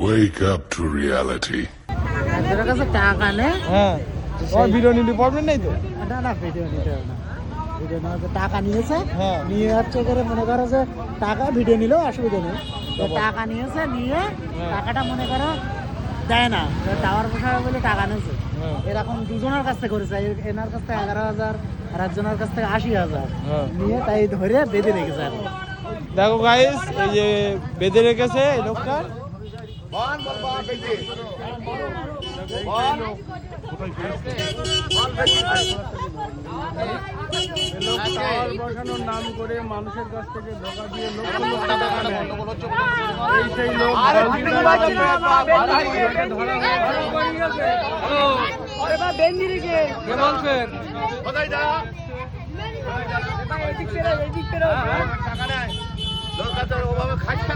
Wake up to reality. এদের কাছে টাকা নেই। হ্যাঁ ভিডিও নিতে পারবেন নাই তো? না ভিডিও নিতে হবে না, ভিডিও নেওয়ার টাকা নিয়েছে, হ্যাঁ। নিয়ে হচ্ছে করে মনে করো যে টাকা ভিডিও নিলেও অসুবিধা নেই। টাকা নিয়েছে, নিয়ে টাকাটা মনে করো দেয় না, টাওয়ার বসাবে বলে টাকা নিয়েছে। এরকম দুজনের কাছ থেকে করেছে, এনার কাছ থেকে 11,000 আর একজনের কাছ থেকে 80,000 নিয়ে তাই ধরে বেঁধে রেখেছে। আর দেখো গাইস, এই যে বেঁধে রেখেছে এই লোকটা। বসানোর নাম করে মানুষের কাছ থেকে ধোকা দিয়ে লোক সেই লোক ওভাবে খাচ্ছে